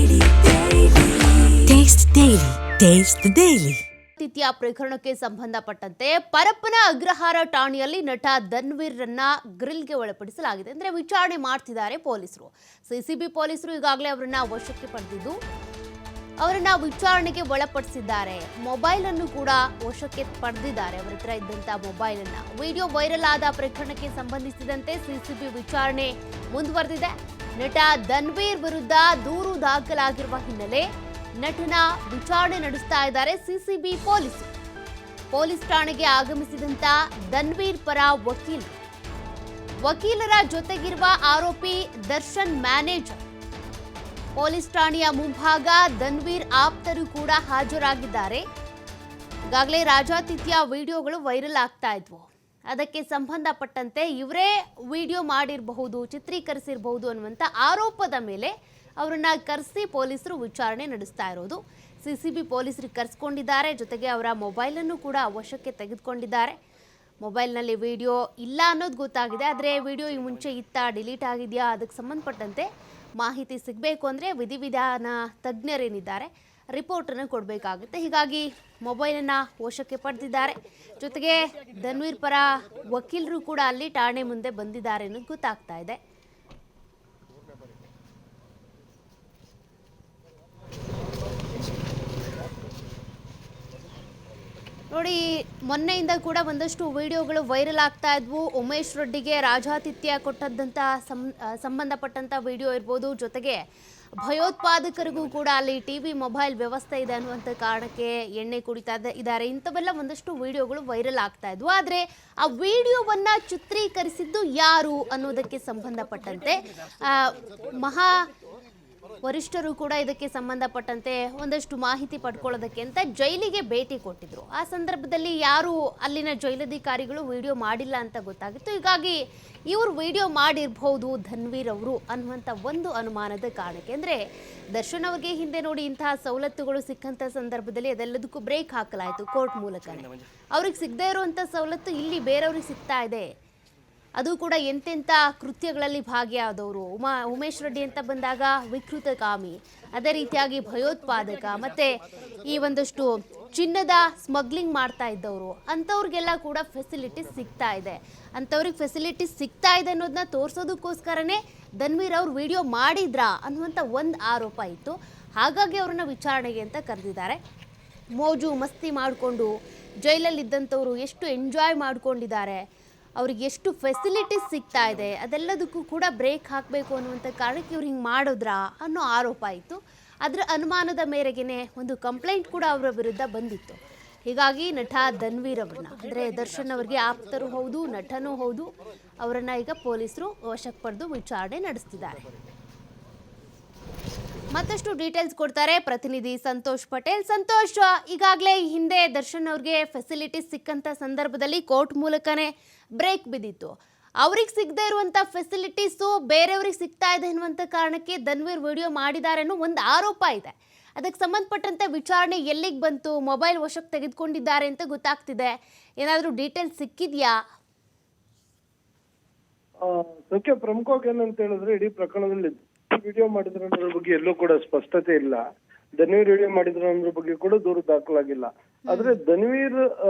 Taste the Daily. ತಿಥಿಯ ಪ್ರಕರಣಕ್ಕೆ ಸಂಬಂಧಪಟ್ಟಂತೆ ಪರಪ್ಪನ ಅಗ್ರಹಾರ ಠಾಣೆಯಲ್ಲಿ ನಟ ಧನ್ವೀರ್ರನ್ನ ಗ್ರಿಲ್ಗೆ ಒಳಪಡಿಸಲಾಗಿದೆ. ಅಂದ್ರೆ ವಿಚಾರಣೆ ಮಾಡ್ತಿದ್ದಾರೆ ಪೊಲೀಸರು. ಸಿಸಿಬಿ ಪೊಲೀಸರು ಈಗಾಗಲೇ ಅವರನ್ನ ವಶಕ್ಕೆ ಪಡೆದಿದ್ದು ಅವರನ್ನ ವಿಚಾರಣೆಗೆ ಒಳಪಡಿಸಿದ್ದಾರೆ. ಮೊಬೈಲ್ ಅನ್ನು ಕೂಡ ವಶಕ್ಕೆ ಪಡೆದಿದ್ದಾರೆ. ಅವರ ಹತ್ರ ಇದ್ದಂತ ಮೊಬೈಲ್ ಅನ್ನ. ವಿಡಿಯೋ ವೈರಲ್ ಆದ ಪ್ರಕರಣಕ್ಕೆ ಸಂಬಂಧಿಸಿದಂತೆ ಸಿಸಿಬಿ ವಿಚಾರಣೆ ಮುಂದುವರೆದಿದೆ. ನಟ ಧನ್ವೀರ್ ವಿರುದ್ಧ ದೂರು ದಾಖಲಾಗಿರುವ ಹಿನ್ನೆಲೆ ನಟನ ವಿಚಾರಣೆ ನಡೆಸ್ತಾ ಇದ್ದಾರೆ ಸಿಸಿಬಿ ಪೊಲೀಸರು. ಪೊಲೀಸ್ ಠಾಣೆಗೆ ಆಗಮಿಸಿದಂತ ಧನ್ವೀರ್ ಪರ ವಕೀಲರ ಜೊತೆಗಿರುವ ಆರೋಪಿ ದರ್ಶನ್ ಮ್ಯಾನೇಜರ್, ಪೊಲೀಸ್ ಠಾಣೆಯ ಮುಂಭಾಗ ಧನ್ವೀರ್ ಆಪ್ತರು ಕೂಡ ಹಾಜರಾಗಿದ್ದಾರೆ. ಈಗಾಗಲೇ ರಾಜಾತಿಥ್ಯ ವಿಡಿಯೋಗಳು ವೈರಲ್ ಆಗ್ತಾ ಇದ್ವು. ಅದಕ್ಕೆ ಸಂಬಂಧಪಟ್ಟಂತೆ ಇವರೇ ವಿಡಿಯೋ ಮಾಡಿರಬಹುದು, ಚಿತ್ರೀಕರಿಸಿರಬಹುದು ಅನ್ನುವಂಥ ಆರೋಪದ ಮೇಲೆ ಅವರನ್ನ ಕರೆಸಿ ಪೊಲೀಸರು ವಿಚಾರಣೆ ನಡೆಸ್ತಾ ಇರೋದು. ಸಿಸಿಬಿ ಪೊಲೀಸರಿಗೆ ಕರೆಸ್ಕೊಂಡಿದ್ದಾರೆ. ಜೊತೆಗೆ ಅವರ ಮೊಬೈಲನ್ನು ಕೂಡ ವಶಕ್ಕೆ ತೆಗೆದುಕೊಂಡಿದ್ದಾರೆ. ಮೊಬೈಲ್ನಲ್ಲಿ ವಿಡಿಯೋ ಇಲ್ಲ ಅನ್ನೋದು ಗೊತ್ತಾಗಿದೆ. ಆದರೆ ವಿಡಿಯೋ ಈ ಮುಂಚೆ ಡಿಲೀಟ್ ಆಗಿದೆಯಾ, ಅದಕ್ಕೆ ಸಂಬಂಧಪಟ್ಟಂತೆ ಮಾಹಿತಿ ಸಿಗಬೇಕು ಅಂದರೆ ವಿಧಿವಿಧಾನ ತಜ್ಞರೇನಿದ್ದಾರೆ ರಿಪೋರ್ಟನ್ನು ಕೊಡಬೇಕಾಗುತ್ತೆ. ಹೀಗಾಗಿ ಮೊಬೈಲನ್ನು ವಶಕ್ಕೆ ಪಡೆದಿದ್ದಾರೆ. ಜೊತೆಗೆ ಧನ್ವೀರ್ ಪರ ವಕೀಲರು ಕೂಡ ಅಲ್ಲಿ ಠಾಣೆ ಮುಂದೆ ಬಂದಿದ್ದಾರೆ ಅನ್ನೋದು ಗೊತ್ತಾಗ್ತಾ ಇದೆ. ನೋಡಿ, ಮೊನ್ನೆಯಿಂದ ಕೂಡ ಒಂದಷ್ಟು ವಿಡಿಯೋಗಳು ವೈರಲ್ ಆಗ್ತಾ ಇದ್ವು. ಉಮೇಶ್ ರೆಡ್ಡಿಗೆ ರಾಜಾತಿಥ್ಯ ಕೊಟ್ಟದ್ದಂಥ ಸಂಬಂಧಪಟ್ಟಂಥ ವಿಡಿಯೋ ಇರ್ಬೋದು. ಜೊತೆಗೆ ಭಯೋತ್ಪಾದಕರಿಗೂ ಕೂಡ ಅಲ್ಲಿ ಟಿವಿ ಮೊಬೈಲ್ ವ್ಯವಸ್ಥೆ ಇದೆ ಅನ್ನುವಂಥ ಕಾರಣಕ್ಕೆ ಎಣ್ಣೆ ಕುಡಿತಾ ಇದ್ದಾರೆ. ಇಂಥವೆಲ್ಲ ಒಂದಷ್ಟು ವಿಡಿಯೋಗಳು ವೈರಲ್ ಆಗ್ತಾ ಇದ್ವು. ಆದರೆ ಆ ವಿಡಿಯೋವನ್ನ ಚಿತ್ರೀಕರಿಸಿದ್ದು ಯಾರು ಅನ್ನೋದಕ್ಕೆ ಸಂಬಂಧಪಟ್ಟಂತೆ ಮಹಾ ವರಿಷ್ಠರು ಕೂಡ ಇದಕ್ಕೆ ಸಂಬಂಧಪಟ್ಟಂತೆ ಒಂದಷ್ಟು ಮಾಹಿತಿ ಪಡ್ಕೊಳ್ಳೋದಕ್ಕೆ ಅಂತ ಜೈಲಿಗೆ ಭೇಟಿ ಕೊಟ್ಟಿದ್ರು. ಆ ಸಂದರ್ಭದಲ್ಲಿ ಯಾರು ಅಲ್ಲಿನ ಜೈಲಧಿಕಾರಿಗಳು ವಿಡಿಯೋ ಮಾಡಿಲ್ಲ ಅಂತ ಗೊತ್ತಾಗಿತ್ತು. ಹೀಗಾಗಿ ಇವರು ವಿಡಿಯೋ ಮಾಡಿರಬಹುದು ಧನ್ವೀರ್ ಅವರು ಅನ್ನುವಂಥ ಒಂದು ಅನುಮಾನದ ಕಾರಣಕ್ಕೆ. ಅಂದರೆ ದರ್ಶನ್ ಅವರಿಗೆ ಹಿಂದೆ ನೋಡಿ ಇಂತಹ ಸವಲತ್ತುಗಳು ಸಿಕ್ಕಂಥ ಸಂದರ್ಭದಲ್ಲಿ ಅದೆಲ್ಲದಕ್ಕೂ ಬ್ರೇಕ್ ಹಾಕಲಾಯಿತು ಕೋರ್ಟ್ ಮೂಲಕ. ಅವ್ರಿಗೆ ಸಿಗದೇ ಇರುವಂಥ ಸವಲತ್ತು ಇಲ್ಲಿ ಬೇರೆಯವ್ರಿಗೆ ಸಿಗ್ತಾ ಇದೆ. ಅದು ಕೂಡ ಎಂತೆಂಥ ಕೃತ್ಯಗಳಲ್ಲಿ ಭಾಗಿಯಾದವರು. ಉಮೇಶ್ ರೆಡ್ಡಿ ಅಂತ ಬಂದಾಗ ವಿಕೃತಕಾಮಿ, ಅದೇ ರೀತಿಯಾಗಿ ಭಯೋತ್ಪಾದಕ, ಮತ್ತು ಈ ಒಂದಷ್ಟು ಚಿನ್ನದ ಸ್ಮಗ್ಲಿಂಗ್ ಮಾಡ್ತಾ ಇದ್ದವರು, ಅಂಥವ್ರಿಗೆಲ್ಲ ಕೂಡ ಫೆಸಿಲಿಟೀಸ್ ಸಿಗ್ತಾ ಇದೆ. ಅಂಥವ್ರಿಗೆ ಫೆಸಿಲಿಟೀಸ್ ಸಿಗ್ತಾ ಇದೆ ಅನ್ನೋದನ್ನ ತೋರಿಸೋದಕ್ಕೋಸ್ಕರನೇ ಧನ್ವೀರ್ ಅವ್ರು ವಿಡಿಯೋ ಮಾಡಿದ್ರಾ ಅನ್ನುವಂಥ ಒಂದು ಆರೋಪ ಇತ್ತು. ಹಾಗಾಗಿ ಅವ್ರನ್ನ ವಿಚಾರಣೆಗೆ ಅಂತ ಕರೆದಿದ್ದಾರೆ. ಮೋಜು ಮಸ್ತಿ ಮಾಡಿಕೊಂಡು ಜೈಲಲ್ಲಿದ್ದಂಥವ್ರು ಎಷ್ಟು ಎಂಜಾಯ್ ಮಾಡ್ಕೊಂಡಿದ್ದಾರೆ, ಅವ್ರಿಗೆ ಎಷ್ಟು ಫೆಸಿಲಿಟೀಸ್ ಸಿಗ್ತಾ ಇದೆ, ಅದೆಲ್ಲದಕ್ಕೂ ಕೂಡ ಬ್ರೇಕ್ ಹಾಕಬೇಕು ಅನ್ನುವಂಥ ಕಾರಣಕ್ಕೆ ಇವ್ರು ಹಿಂಗೆ ಮಾಡಿದ್ರಾ ಅನ್ನೋ ಆರೋಪ ಇತ್ತು. ಅದರ ಅನುಮಾನದ ಮೇರೆಗೆ ಒಂದು ಕಂಪ್ಲೇಂಟ್ ಕೂಡ ಅವರ ವಿರುದ್ಧ ಬಂದಿತ್ತು. ಹೀಗಾಗಿ ನಟ ಧನ್ವೀರ್ ಅವ್ರನ್ನ, ಅಂದರೆ ದರ್ಶನ್ ಅವರಿಗೆ ಆಪ್ತರು ಹೌದು, ನಟನೂ ಹೌದು, ಅವರನ್ನು ಈಗ ಪೊಲೀಸರು ವಶಕ್ಕೆ ಪಡೆದು ವಿಚಾರಣೆ ನಡೆಸ್ತಿದ್ದಾರೆ. ಮತ್ತಷ್ಟು ಡೀಟೇಲ್ಸ್ ಕೊಡ್ತಾರೆ ಪ್ರತಿನಿಧಿ ಸಂತೋಷ್ ಪಟೇಲ್. ಸಂತೋಷ್, ಈಗಾಗಲೇ ಹಿಂದೆ ದರ್ಶನ್ ಅವ್ರಿಗೆ ಫೆಸಿಲಿಟೀಸ್ ಸಿಕ್ಕಂಥ ಸಂದರ್ಭದಲ್ಲಿ ಕೋರ್ಟ್ ಮೂಲಕನೇ ಬ್ರೇಕ್ ಬಿದ್ದಿತ್ತು. ಅವ್ರಿಗೆ ಸಿಗದೆ ಇರುವಂಥ ಫೆಸಿಲಿಟೀಸು ಬೇರೆಯವ್ರಿಗೆ ಸಿಗ್ತಾ ಇದೆ ಅನ್ನುವಂಥ ಕಾರಣಕ್ಕೆ ಧನ್ವೀರ್ ವಿಡಿಯೋ ಮಾಡಿದ್ದಾರೆ ಅನ್ನೋ ಒಂದು ಆರೋಪ ಇದೆ. ಅದಕ್ಕೆ ಸಂಬಂಧಪಟ್ಟಂತೆ ವಿಚಾರಣೆ ಎಲ್ಲಿಗೆ ಬಂತು, ಮೊಬೈಲ್ ವಶಕ್ಕೆ ತೆಗೆದುಕೊಂಡಿದ್ದಾರೆ ಅಂತ ಗೊತ್ತಾಗ್ತಿದೆ. ಏನಾದರೂ ಡೀಟೇಲ್ಸ್ ಸಿಕ್ಕಿದೆಯಾ? ಅದಕ್ಕೆ ಪ್ರಮುಖವಾಗಿ ಏನಂತ ಹೇಳಿದ್ರೆ, ಇಡೀ ಪ್ರಕರಣದಲ್ಲಿ ವಿಡಿಯೋ ಮಾಡಿದ್ರ ಅನ್ನೋದ್ರ ಬಗ್ಗೆ ಎಲ್ಲೂ ಕೂಡ ಸ್ಪಷ್ಟತೆ ಇಲ್ಲ. ಧನ್ವೀರ್ ವಿಡಿಯೋ ಮಾಡಿದ್ರ ಅನ್ನೋದ್ರ ಬಗ್ಗೆ ಕೂಡ ದೂರು ದಾಖಲಾಗಿಲ್ಲ. ಆದ್ರೆ ಧನ್ವೀರ್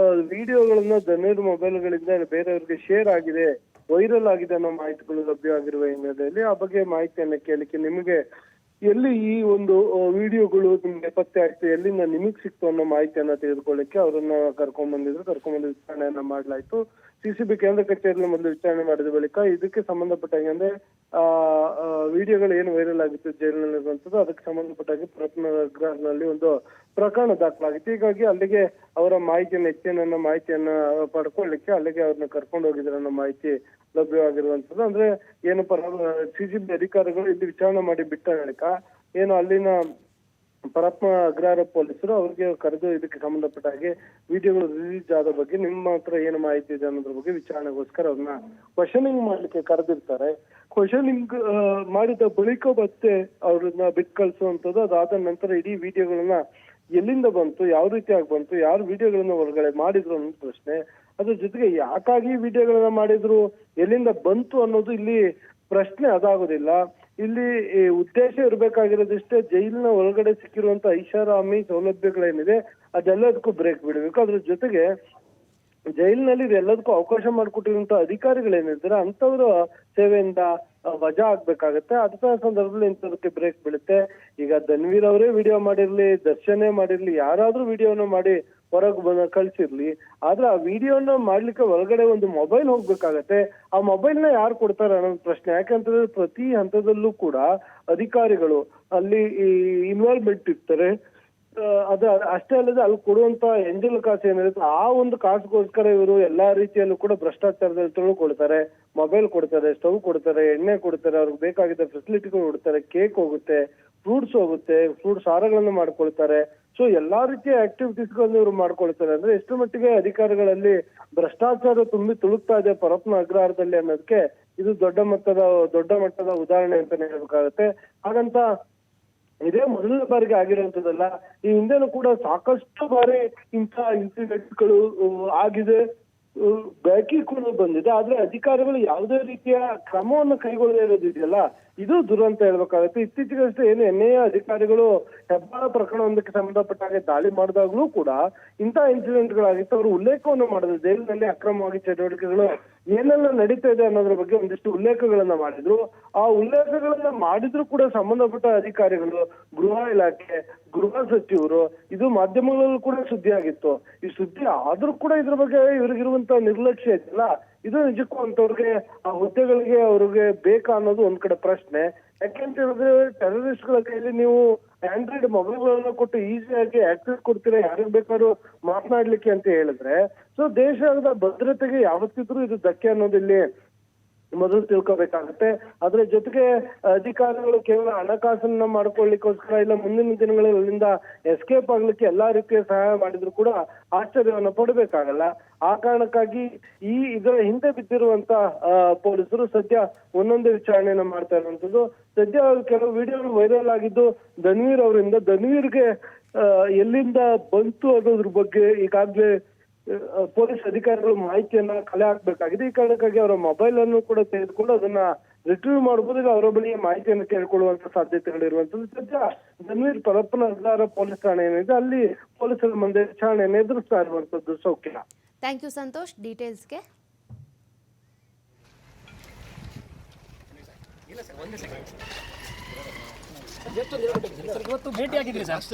ವಿಡಿಯೋಗಳನ್ನ ಧನ್ವೀರ್ ಮೊಬೈಲ್ಗಳಿಂದ ಬೇರೆಯವ್ರಿಗೆ ಶೇರ್ ಆಗಿದೆ, ವೈರಲ್ ಆಗಿದೆ ಅನ್ನೋ ಮಾಹಿತಿಗಳು ಲಭ್ಯವಾಗಿರುವ ಹಿನ್ನೆಲೆಯಲ್ಲಿ ಆ ಬಗ್ಗೆ ಮಾಹಿತಿಯನ್ನ ಕೇಳಲಿಕ್ಕೆ, ನಿಮಗೆ ಎಲ್ಲಿ ಈ ಒಂದು ವಿಡಿಯೋಗಳು ನಿಮ್ಗೆ ಪತ್ತೆ ಆಯ್ತು, ಎಲ್ಲಿಂದ ನಿಮಗ್ ಸಿಕ್ತು ಅನ್ನೋ ಮಾಹಿತಿಯನ್ನ ತೆಗೆದುಕೊಳ್ಳಿಕ್ಕೆ ಅವರನ್ನ ಕರ್ಕೊಂಡ್ ಬಂದು ವಿಚಾರಣೆಯನ್ನ ಮಾಡ್ಲಾಯ್ತು. ಸಿಸಿಬಿ ಕೇಂದ್ರ ಕಚೇರಿಯಲ್ಲಿ ಮೊದಲು ವಿಚಾರಣೆ ಮಾಡಿದ ಬಳಿಕ ಇದಕ್ಕೆ ಸಂಬಂಧಪಟ್ಟಾಗೆ, ಅಂದ್ರೆ ವಿಡಿಯೋಗಳು ಏನು ವೈರಲ್ ಆಗಿತ್ತು ಜೈಲಿನಲ್ಲಿರುವಂತದ್ದು, ಅದಕ್ಕೆ ಸಂಬಂಧಪಟ್ಟಾಗಿ ಪರಪ್ಪನಗರ್ನಲ್ಲಿ ಒಂದು ಪ್ರಕರಣ ದಾಖಲಾಗಿತ್ತು. ಹೀಗಾಗಿ ಅಲ್ಲಿಗೆ ಅವರ ಹೆಚ್ಚಿನ ಮಾಹಿತಿಯನ್ನ ಪಡ್ಕೊಳ್ಳಿಕ್ಕೆ ಅಲ್ಲಿಗೆ ಅವ್ರನ್ನ ಕರ್ಕೊಂಡು ಹೋಗಿದ್ರು ಅನ್ನೋ ಮಾಹಿತಿ ಲಭ್ಯವಾಗಿರುವಂತದ್ದು. ಅಂದ್ರೆ ಏನಪ್ಪ, ಸಿಸಿಬಿ ಅಧಿಕಾರಿಗಳು ಇಲ್ಲಿ ವಿಚಾರಣೆ ಮಾಡಿ ಬಿಟ್ಟ ಬಳಿಕ ಏನು ಅಲ್ಲಿನ ಪರಪ್ಪ ಅಗ್ರಹಾರ ಪೊಲೀಸರು ಅವ್ರಿಗೆ ಕರೆದು ಇದಕ್ಕೆ ಸಂಬಂಧಪಟ್ಟ ಹಾಗೆ ವಿಡಿಯೋಗಳು ರಿಲೀಸ್ ಆದ ಬಗ್ಗೆ ನಿಮ್ಮ ಹತ್ರ ಏನು ಮಾಹಿತಿ ಇದೆ ಅನ್ನೋದ್ರ ಬಗ್ಗೆ ವಿಚಾರಣೆಗೋಸ್ಕರ ಅವ್ರನ್ನ ಕ್ವಶನಿಂಗ್ ಮಾಡ್ಲಿಕ್ಕೆ ಕರೆದಿರ್ತಾರೆ. ಕ್ವಶನಿಂಗ್ ಮಾಡಿದ ಬಳಿಕ ಮತ್ತೆ ಅವ್ರನ್ನ ಬಿಟ್ಟು ಕಳಿಸುವಂತದ್ದು. ಅದಾದ ನಂತರ ಇಡೀ ವಿಡಿಯೋಗಳನ್ನ ಎಲ್ಲಿಂದ ಬಂತು, ಯಾವ ರೀತಿಯಾಗಿ ಬಂತು, ಯಾರು ವಿಡಿಯೋಗಳನ್ನ ಹೊರಗಡೆ ಮಾಡಿದ್ರು ಅನ್ನೋ ಪ್ರಶ್ನೆ, ಅದ್ರ ಜೊತೆಗೆ ಯಾಕಾಗಿ ವಿಡಿಯೋಗಳನ್ನ ಮಾಡಿದ್ರು, ಎಲ್ಲಿಂದ ಬಂತು ಅನ್ನೋದು ಇಲ್ಲಿ ಪ್ರಶ್ನೆ ಅದಾಗೋದಿಲ್ಲ. ಇಲ್ಲಿ ಈ ಉದ್ದೇಶ ಇರಬೇಕಾಗಿರೋದಿಷ್ಟೇ, ಜೈಲಿನ ಒಳಗಡೆ ಸಿಕ್ಕಿರುವಂತ ಐಷಾರಾಮಿ ಸೌಲಭ್ಯಗಳೇನಿದೆ ಅದೆಲ್ಲದಕ್ಕೂ ಬ್ರೇಕ್ ಬಿಡಬೇಕು. ಅದ್ರ ಜೊತೆಗೆ ಜೈಲಿನಲ್ಲಿ ಇದೆಲ್ಲದಕ್ಕೂ ಅವಕಾಶ ಮಾಡಿಕೊಟ್ಟಿರುವಂತ ಅಧಿಕಾರಿಗಳೇನಿದ್ದಾರೆ ಅಂತವ್ರ ಸೇವೆಯಿಂದ ವಜಾ ಆಗ್ಬೇಕಾಗತ್ತೆ. ಅಂತ ಸಂದರ್ಭದಲ್ಲಿ ಇಂಥದಕ್ಕೆ ಬ್ರೇಕ್ ಬೀಳುತ್ತೆ. ಈಗ ಧನ್ವೀರ್ ಅವರೇ ವಿಡಿಯೋ ಮಾಡಿರ್ಲಿ, ದರ್ಶನೇ ಮಾಡಿರ್ಲಿ, ಯಾರಾದ್ರೂ ವಿಡಿಯೋನ ಮಾಡಿ ಹೊರಗೆ ಬಂದ ಕಳ್ಸಿರ್ಲಿ, ಆದ್ರೆ ಆ ವಿಡಿಯೋನ ಮಾಡ್ಲಿಕ್ಕೆ ಒಳಗಡೆ ಒಂದು ಮೊಬೈಲ್ ಹೋಗ್ಬೇಕಾಗತ್ತೆ. ಆ ಮೊಬೈಲ್ ನ ಯಾರು ಕೊಡ್ತಾರೆ ಅನ್ನೋದು ಪ್ರಶ್ನೆ. ಯಾಕಂತಂದ್ರೆ ಪ್ರತಿ ಹಂತದಲ್ಲೂ ಕೂಡ ಅಧಿಕಾರಿಗಳು ಅಲ್ಲಿ ಇನ್ವಾಲ್ವ್ಮೆಂಟ್ ಇರ್ತಾರೆ. ಅದು ಅಷ್ಟೇ ಅಲ್ಲದೆ ಅಲ್ಲಿ ಕೊಡುವಂತ ಎಂಜಲ್ ಕಾಸು ಏನಿರುತ್ತೆ ಆ ಒಂದು ಕಾಸುಗೋಸ್ಕರ ಇವರು ಎಲ್ಲಾ ರೀತಿಯಲ್ಲೂ ಕೂಡ ಭ್ರಷ್ಟಾಚಾರದಲ್ಲಿ ತೊಳ್ಕೊಳ್ತಾರೆ. ಮೊಬೈಲ್ ಕೊಡ್ತಾರೆ, ಸ್ಟವ್ ಕೊಡ್ತಾರೆ, ಎಣ್ಣೆ ಕೊಡ್ತಾರೆ, ಅವ್ರಿಗೆ ಬೇಕಾಗಿದ್ದ ಫೆಸಿಲಿಟಿಗಳು ಕೊಡ್ತಾರೆ, ಕೇಕ್ ಹೋಗುತ್ತೆ, ಫ್ರೂಟ್ಸ್ ಹೋಗುತ್ತೆ, ಫ್ರೂಟ್ಸ್ ಹಾರಗಳನ್ನು ಮಾಡ್ಕೊಳ್ತಾರೆ. ಸೊ ಎಲ್ಲಾ ರೀತಿಯ ಆಕ್ಟಿವಿಟೀಸ್ ಗಳನ್ನ ಇವರು ಮಾಡ್ಕೊಳ್ತಾರೆ. ಅಂದ್ರೆ ಎಷ್ಟು ಮಟ್ಟಿಗೆ ಅಧಿಕಾರಿಗಳಲ್ಲಿ ಭ್ರಷ್ಟಾಚಾರ ತುಂಬಿ ತುಳುಕ್ತಾ ಇದೆ ಪರಪ್ಪನ ಅಗ್ರಹಾರದಲ್ಲಿ ಅನ್ನೋದಕ್ಕೆ ಇದು ದೊಡ್ಡ ಮಟ್ಟದ ಉದಾಹರಣೆ ಅಂತಾನೆ ಹೇಳ್ಬೇಕಾಗತ್ತೆ. ಹಾಗಂತ ಇದೇ ಮೊದಲನೇ ಬಾರಿಗೆ ಆಗಿರುವಂತದ್ದಲ್ಲ. ಈ ಹಿಂದೆನೂ ಕೂಡ ಸಾಕಷ್ಟು ಬಾರಿ ಇಂಥ ಇನ್ಸಿಡೆಂಟ್ಗಳು ಆಗಿದೆ, ಬೆಳಕಿಗೆ ಕೂಡ ಬಂದಿದೆ. ಆದ್ರೆ ಅಧಿಕಾರಿಗಳು ಯಾವುದೇ ರೀತಿಯ ಕ್ರಮವನ್ನು ಕೈಗೊಳ್ಳದೇ ಇರೋದಿದೆಯಲ್ಲ, ಇದು ದುರಂತ ಹೇಳ್ಬೇಕಾಗುತ್ತೆ. ಇತ್ತೀಚೆಗಷ್ಟೇ ಏನು ಎನ್ಐಎ ಅಧಿಕಾರಿಗಳು ಹೆಬ್ಬಾಳ ಪ್ರಕರಣವೊಂದಕ್ಕೆ ಸಂಬಂಧಪಟ್ಟ ಹಾಗೆ ದಾಳಿ ಮಾಡಿದಾಗ್ಲೂ ಕೂಡ ಇಂಥ ಇನ್ಸಿಡೆಂಟ್ಗಳಾಗಿತ್ತು. ಅವರು ಉಲ್ಲೇಖವನ್ನು ಮಾಡಿದ್ರು, ಜೈಲಿನಲ್ಲಿ ಅಕ್ರಮವಾಗಿ ಚಟುವಟಿಕೆಗಳು ಏನೆಲ್ಲ ನಡೀತಾ ಇದೆ ಅನ್ನೋದ್ರ ಬಗ್ಗೆ ಒಂದಿಷ್ಟು ಉಲ್ಲೇಖಗಳನ್ನ ಮಾಡಿದ್ರು. ಆ ಉಲ್ಲೇಖಗಳನ್ನ ಮಾಡಿದ್ರು ಕೂಡ ಸಂಬಂಧಪಟ್ಟ ಅಧಿಕಾರಿಗಳು, ಗೃಹ ಇಲಾಖೆ, ಗೃಹ ಸಚಿವರು, ಇದು ಮಾಧ್ಯಮಗಳಲ್ಲೂ ಕೂಡ ಸುದ್ದಿ ಆಗಿತ್ತು. ಈ ಸುದ್ದಿ ಆದ್ರೂ ಕೂಡ ಇದ್ರ ಬಗ್ಗೆ ಇವ್ರಿಗಿರುವಂತ ನಿರ್ಲಕ್ಷ್ಯ ಇದೆಯಲ್ಲ, ಇದು ನಿಜಕ್ಕೂ ಅಂತವ್ರಿಗೆ ಆ ಹುದ್ದೆಗಳಿಗೆ ಅವ್ರಿಗೆ ಬೇಕಾ ಅನ್ನೋದು ಒಂದ್ ಕಡೆ ಪ್ರಶ್ನೆ. ಯಾಕೆಂತ ಹೇಳಿದ್ರೆ ಟೆರರಿಸ್ಟ್ ಗಳ ಕೈಲಿ ನೀವು ಆಂಡ್ರಾಯ್ಡ್ ಮೊಬೈಲ್ಗಳನ್ನ ಕೊಟ್ಟು ಈಸಿಯಾಗಿ ಆಕ್ಸೆಸ್ ಕೊಡ್ತೀರಾ ಯಾರಿಗೆ ಬೇಕಾದ್ರೂ ಮಾತನಾಡ್ಲಿಕ್ಕೆ ಅಂತ ಹೇಳಿದ್ರೆ, ಸೊ ದೇಶದ ಭದ್ರತೆಗೆ ಯಾವತ್ತಿದ್ರೂ ಇದು ಧಕ್ಕೆ ಅನ್ನೋದಿಲ್ಲಿ ಮೊದಲು ತಿಳ್ಕೊಬೇಕಾಗುತ್ತೆ. ಅದ್ರ ಜೊತೆಗೆ ಅಧಿಕಾರಿಗಳು ಕೇವಲ ಹಣಕಾಸನ್ನ ಮಾಡ್ಕೊಳ್ಳಿಕ್ಕೋಸ್ಕರ ಇಲ್ಲ ಮುಂದಿನ ದಿನಗಳಲ್ಲಿ ಅಲ್ಲಿಂದ ಎಸ್ಕೇಪ್ ಆಗ್ಲಿಕ್ಕೆ ಎಲ್ಲಾ ರೀತಿಯ ಸಹಾಯ ಮಾಡಿದ್ರು ಕೂಡ ಆಶ್ಚರ್ಯವನ್ನ ಪಡಬೇಕಾಗಲ್ಲ. ಆ ಕಾರಣಕ್ಕಾಗಿ ಇದರ ಹಿಂದೆ ಬಿದ್ದಿರುವಂತ ಪೊಲೀಸರು ಸದ್ಯ ಒಂದೊಂದೇ ವಿಚಾರಣೆಯನ್ನ ಮಾಡ್ತಾ ಇರುವಂತದ್ದು. ಸದ್ಯ ಕೆಲವು ವಿಡಿಯೋಗಳು ವೈರಲ್ ಆಗಿದ್ದು ಧನ್ವೀರ್ ಅವರಿಂದ. ಧನ್ವೀರ್ಗೆ ಎಲ್ಲಿಂದ ಬಂತು ಅನ್ನೋದ್ರ ಬಗ್ಗೆ ಈಗಾಗ್ಲೇ ಪೊಲೀಸ್ ಅಧಿಕಾರಿಗಳು ಮಾಹಿತಿಯನ್ನ ಕಲೆ ಹಾಕ್ಬೇಕಾಗಿದೆ. ಈ ಕಾರಣಕ್ಕಾಗಿ ಅವರ ಮೊಬೈಲ್ ಅನ್ನು ಕೂಡ ತೆಗೆದುಕೊಂಡು ಅದನ್ನ ರಿಟ್ರೀವ್ ಮಾಡಬಹುದು. ಅವರ ಬಳಿ ಮಾಹಿತಿಯನ್ನು ಕೇಳ್ಕೊಳ್ಳುವಂತ ಸಾಧ್ಯತೆಗಳಿರುವಂತದ್ದು. ಸದ್ಯ ಧನ್ವೀರ್ ಪರಪ್ಪನ ಅಗ್ರಹಾರ ಪೊಲೀಸ್ ಠಾಣೆ ಏನಿದೆ ಅಲ್ಲಿ ಪೊಲೀಸರ ಮುಂದೆ ವಿಚಾರಣೆಯನ್ನು ಎದುರಿಸ್ತಾ ಇರುವಂತದ್ದು. ಸೌಖ್ಯ. ಥ್ಯಾಂಕ್ ಯು ಸಂತೋಷ್ ಡೀಟೇಲ್ಸ್ಗೆ. ಇವತ್ತು ಭೇಟಿ ಆಗಿದ್ದೀರಿ ಸರ್.